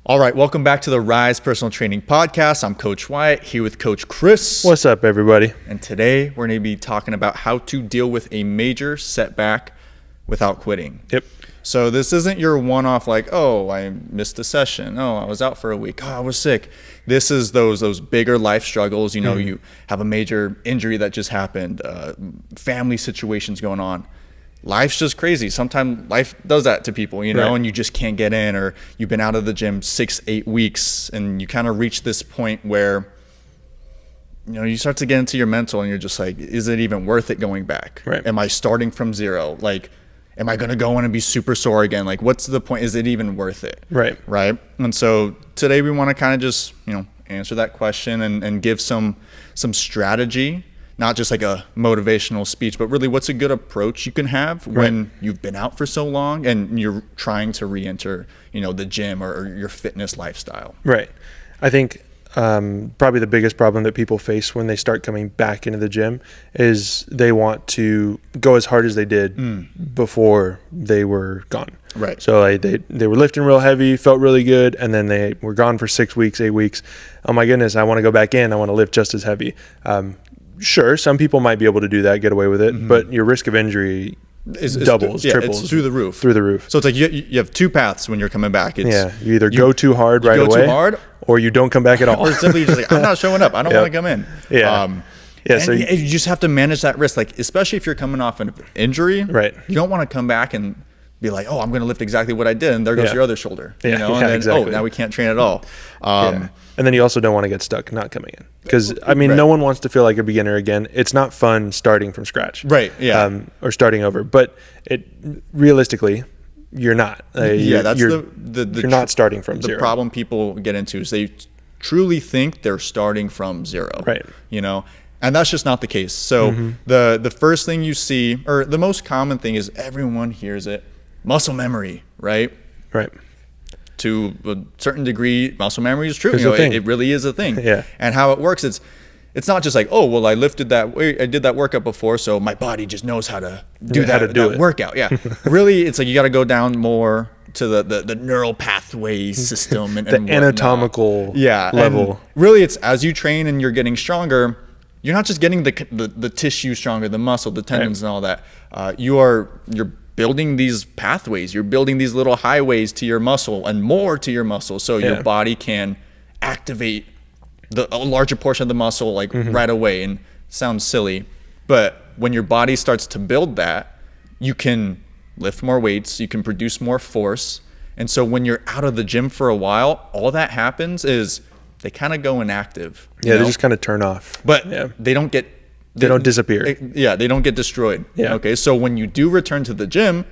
All right, welcome back to the Rise Personal Training Podcast. I'm Coach Wyatt here with Coach Chris. What's up, everybody? And today we're going to be talking about how to deal with a major setback without quitting. Yep. So this isn't your one-off like, oh, I missed a session. Oh, I was out for a week. Oh, I was sick. This is those bigger life struggles. You know, you have a major injury that just happened, family situations going on. Life's just crazy. Sometimes life does that to people, you know, Right. and you just can't get in, or you've been out of the gym 6-8 weeks and you kind of reach this point where, you know, you start to get into your mental and you're just like, is it even worth it going back? Right. Am I starting from zero? Like, am I going to go in and be super sore again? Like, what's the point? Is it even worth it? Right. Right. And so today we want to kind of just, you know, answer that question and give some strategy. Not just like a motivational speech, but really what's a good approach you can have when you've been out for so long and you're trying to re-enter, you know, the gym or your fitness lifestyle. Right. I think probably the biggest problem that people face when they start coming back into the gym is they want to go as hard as they did before they were gone. Right. So like they were lifting real heavy, felt really good, and then they were gone for 6 weeks, 8 weeks. Oh my goodness, I want to go back in. I want to lift just as heavy. Sure, some people might be able to do that, get away with it, but your risk of injury doubles, triples. It's through the roof. Through the roof. So it's like you have two paths when you're coming back. It's, You either go too hard right away, too hard, or you don't come back at all. or simply just like, I'm not showing up. I don't want to come in. Yeah. So you just have to manage that risk, like especially if you're coming off an injury. Right. You don't want to come back and be like, oh, I'm going to lift exactly what I did, and there goes your other shoulder. You know, and then exactly. oh, now we can't train at all. And then you also don't want to get stuck not coming in, because I mean, no one wants to feel like a beginner again. It's not fun starting from scratch, Right. Yeah. or starting over. But realistically, you're not. That's you're not starting from zero. The problem people get into is they truly think they're starting from zero. Right. You know, and that's just not the case. So the first thing you see, or the most common thing, is everyone hears it: muscle memory, right? Right. To a certain degree, muscle memory is true. It's you know, a thing. it really is a thing. Yeah. And how it works, it's not just like, oh, well, I lifted that way, I did that workout before, so my body just knows how to do that workout. Yeah. Really, it's like you got to go down more to the neural pathway system and the and anatomical level. And really, it's as you train and you're getting stronger, you're not just getting the tissue stronger, the muscle, the tendons, and all that. You're building these pathways. You're building these little highways to your muscle and more to your muscle, so your body can activate a larger portion of the muscle like right away. And it sounds silly, but when your body starts to build that, you can lift more weights, you can produce more force. And so when you're out of the gym for a while, all that happens is they kind of go inactive. They just kind of turn off. But they don't get... They don't disappear. They don't get destroyed. Yeah. Okay, so when you do return to the gym,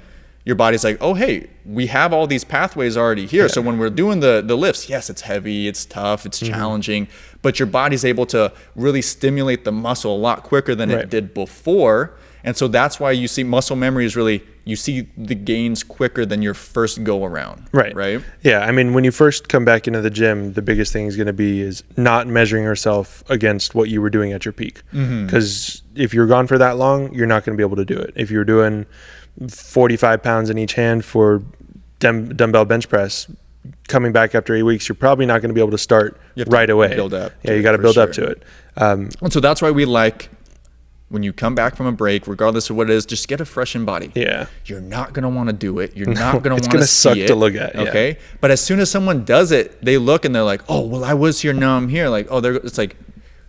your body's like, oh, hey, we have all these pathways already here. So when we're doing the lifts, yes, it's heavy, it's tough, it's challenging, but your body's able to really stimulate the muscle a lot quicker than it did before. And so that's why you see muscle memory is really, you see the gains quicker than your first go around. Right. Yeah. I mean, when you first come back into the gym, the biggest thing is going to be is not measuring yourself against what you were doing at your peak. Because if you're gone for that long, you're not going to be able to do it. If you're doing 45 pounds in each hand for dumbbell bench press, coming back after 8 weeks, you're probably not going to be able to start right away. Build up. Yeah, you got to build up to it. And so that's why we like, when you come back from a break, regardless of what it is, just get a freshened body. Yeah. You're not going to want to do it. You're not going to want to see it. It's going to suck to look at. Okay. But as soon as someone does it, they look and they're like, oh, well, I was here. Now I'm here. Like, oh, it's like,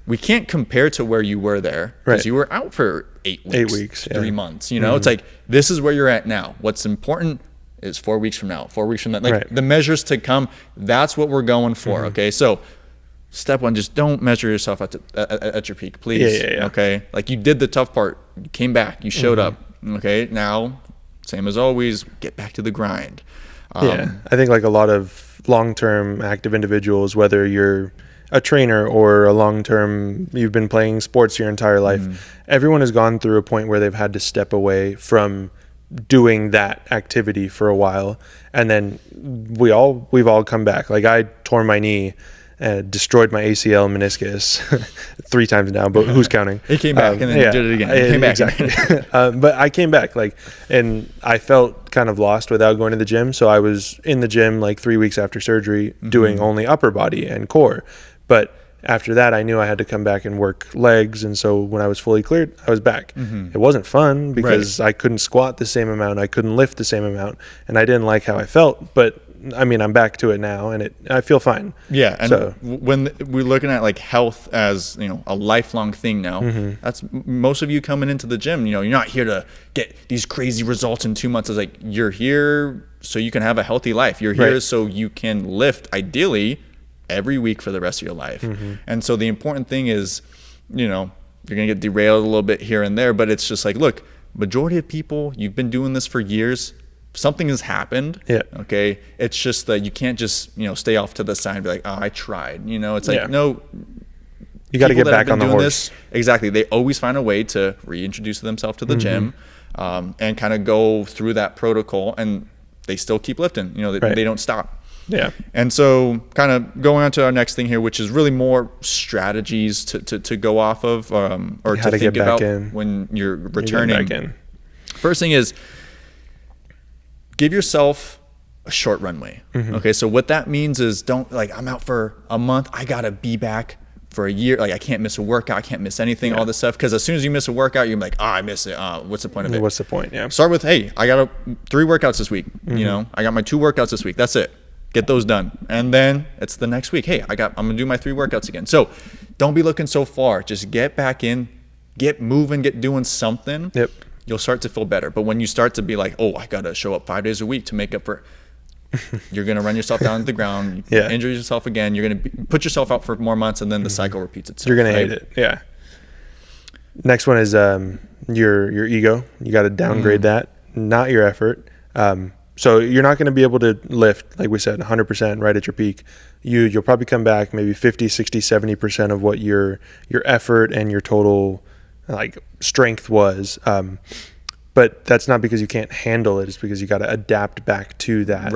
we can't compare to where you were there because you were out for 8 weeks. 8 weeks. 3 months. You know, it's like, this is where you're at now. What's important is 4 weeks from now, 4 weeks from that. Like the measures to come, that's what we're going for. Okay. So, step one, just don't measure yourself at your peak, please. Yeah. Okay. Like, you did the tough part. You came back. You showed up. Okay. Now, same as always, get back to the grind. I think like a lot of long-term active individuals, whether you're a trainer or a long-term, you've been playing sports your entire life, everyone has gone through a point where they've had to step away from doing that activity for a while. And then we've all come back. Like, I tore my knee destroyed my ACL and meniscus 3 times now, but who's counting? He came back and then did it again. He came back. Exactly. But I came back, and I felt kind of lost without going to the gym. So I was in the gym like 3 weeks after surgery doing only upper body and core. But after that, I knew I had to come back and work legs. And so when I was fully cleared, I was back. It wasn't fun because I couldn't squat the same amount. I couldn't lift the same amount. And I didn't like how I felt. But I mean, I'm back to it now, and I feel fine. Yeah, and when we're looking at like health as a lifelong thing now, that's most of you coming into the gym. You're not here to get these crazy results in 2 months. It's like you're here so you can have a healthy life. You're here so you can lift ideally every week for the rest of your life. And so the important thing is, you're gonna get derailed a little bit here and there, but it's just like, look, majority of people, you've been doing this for years. Something has happened. Yeah. Okay. It's just that you can't just, stay off to the side and be like, oh, I tried. It's like, no. You got to get back on the horse. Exactly. They always find a way to reintroduce themselves to the gym and kind of go through that protocol, and they still keep lifting. They don't stop. Yeah. And so kind of going on to our next thing here, which is really more strategies to go off of or to think about when you're returning. First thing is, give yourself a short runway. Okay, so what that means is don't I'm out for a month. I gotta be back for a year. I can't miss a workout. I can't miss anything. All this stuff. Because as soon as you miss a workout, you're like, I miss it. What's the point of it? What's the point? Yeah. Start with, hey, I got 3 workouts this week. I got my 2 workouts this week. That's it. Get those done, and then it's the next week. Hey, I'm gonna do my 3 workouts again. So don't be looking so far. Just get back in, get moving, get doing something. Yep. You'll start to feel better. But when you start to be like, oh, I got to show up 5 days a week to make up for, you're going to run yourself down to the ground, injure yourself again. You're going to put yourself out for more months, and then the cycle repeats itself. You're going to hate it. Yeah. Next one is your ego. You got to downgrade that, not your effort. So you're not going to be able to lift, like we said, 100% right at your peak. You'll probably come back maybe 50, 60, 70% of what your effort and your total strength was, but that's not because you can't handle it. It's because you got to adapt back to that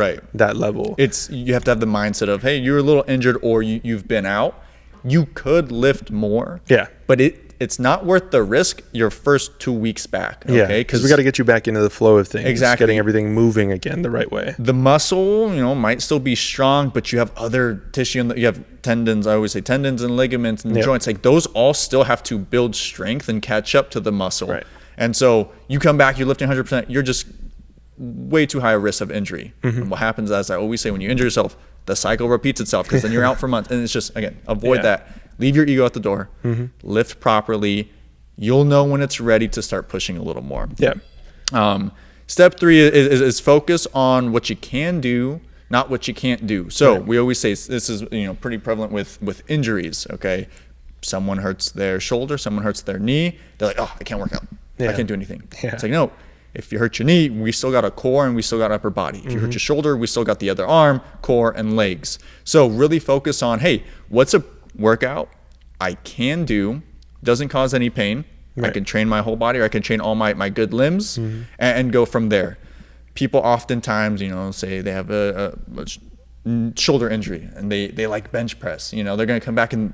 level. You have to have the mindset of, hey, you're a little injured or you've been out. You could lift more. Yeah, but it's not worth the risk your first 2 weeks back. Okay, yeah, because we got to get you back into the flow of things. Exactly, getting everything moving again the right way. The muscle, might still be strong, but you have other tissue. You have tendons. I always say tendons and ligaments and joints. Like those all still have to build strength and catch up to the muscle. Right. And so you come back, you're lifting 100%. You're just way too high a risk of injury. And what happens, as I always say, when you injure yourself, the cycle repeats itself because then you're out for months. And it's just, again, avoid that. Leave your ego at the door. Lift properly. You'll know when it's ready to start pushing a little more. Yeah. Step 3 is focus on what you can do, not what you can't do. So we always say this is pretty prevalent with injuries. Okay, someone hurts their shoulder, someone hurts their knee. They're like, oh, I can't work out. I can't do anything. Yeah. It's like, no. If you hurt your knee, we still got a core and we still got upper body. If you hurt your shoulder, we still got the other arm, core, and legs. So really focus on, hey, what's a workout I can do, doesn't cause any pain. I can train my whole body, or I can train all my good limbs and go from there. People oftentimes, say they have a shoulder injury and they like bench press. They're going to come back and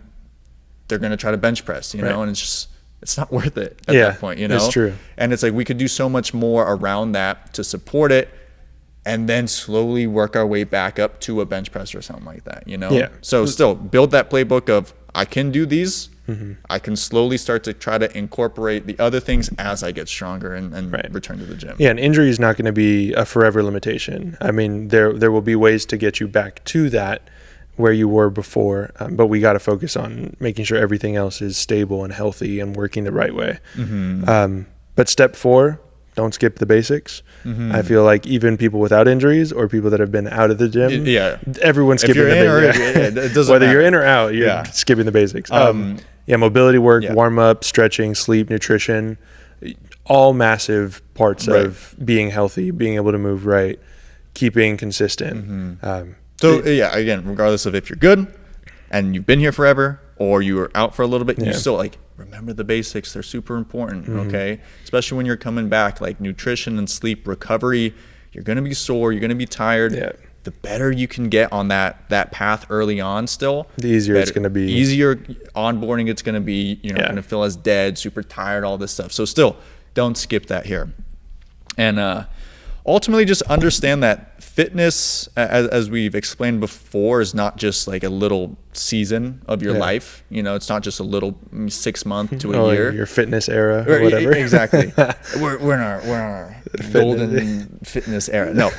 they're going to try to bench press, and it's not worth it at that point, It's true. And it's like we could do so much more around that to support it, and then slowly work our way back up to a bench press or something like that, Yeah. So still build that playbook of, I can do these. I can slowly start to try to incorporate the other things as I get stronger and return to the gym. Yeah, and injury is not going to be a forever limitation. I mean, there will be ways to get you back to that where you were before, but we got to focus on making sure everything else is stable and healthy and working the right way. But step 4, don't skip the basics. I feel like even people without injuries or people that have been out of the gym, everyone's skipping the basics. Whether you're in or out, you're skipping the basics. Mobility work, warm up, stretching, sleep, nutrition, all massive parts of being healthy, being able to move right, keeping consistent. Again, regardless of if you're good and you've been here forever or you were out for a little bit, you still remember the basics. They're super important. Okay. Especially when you're coming back, like nutrition and sleep recovery, you're going to be sore. You're going to be tired. the better you can get on that path early on still, the easier it's going to be. Easier onboarding it's going to be. You're not going to feel as dead, super tired, all this stuff. So still, don't skip that here. And ultimately, just understand that fitness, as we've explained before, is not just like a little season of your life. You know, it's not just a little 6 month to a year. Your fitness era, or whatever. Exactly. we're in our golden fitness era. No,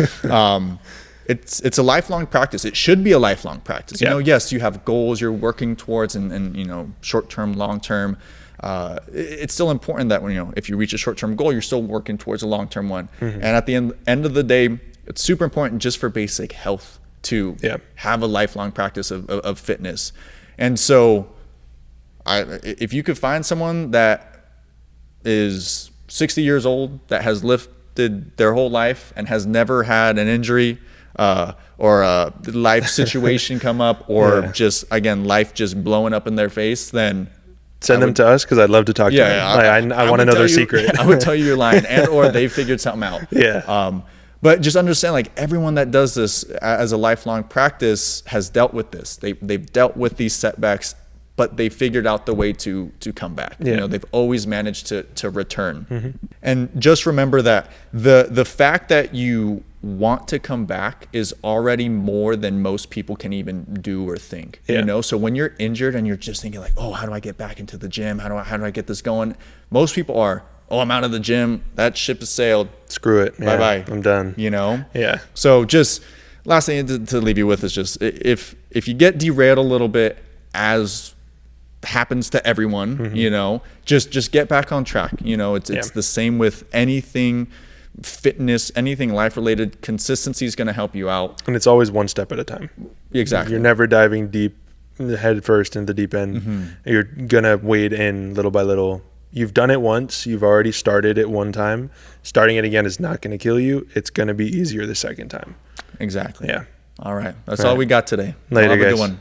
it's a lifelong practice. It should be a lifelong practice. You know, yes, you have goals you're working towards, and you know, short term, long term. It's still important that when, you know, if you reach a short-term goal, you're still working towards a long-term one. And at the end of the day, it's super important just for basic health to have a lifelong practice of fitness. And so if you could find someone that is 60 years old, that has lifted their whole life and has never had an injury, or a life situation come up, or just, again, life just blowing up in their face, then send them to us, because I'd love to talk to them. I want to know their secret. I would tell you you're lying, or they figured something out. But just understand, like, everyone that does this as a lifelong practice has dealt with this. They've dealt with these setbacks, but they figured out the way to come back. You know, they've always managed to return. And just remember that the fact that you want to come back is already more than most people can even do or think. You know, so when you're injured and you're just thinking like, oh, how do I get back into the gym? How do I get this going? Most people are, oh, I'm out of the gym. That ship has sailed. Screw it. Bye bye. I'm done. You know? Yeah. So just last thing to leave you with is just, if you get derailed a little bit, as happens to everyone, you know, just get back on track. You know, it's the same with anything fitness, anything life related. Consistency is going to help you out, and it's always one step at a time. Exactly. You're never diving deep head first into the deep end. You're gonna wade in little by little. You've done it once, you've already started it one time. Starting it again is not going to kill you. It's going to be easier the second time. Exactly. Yeah. All right, that's all we got today. Later, Have a guys. good one.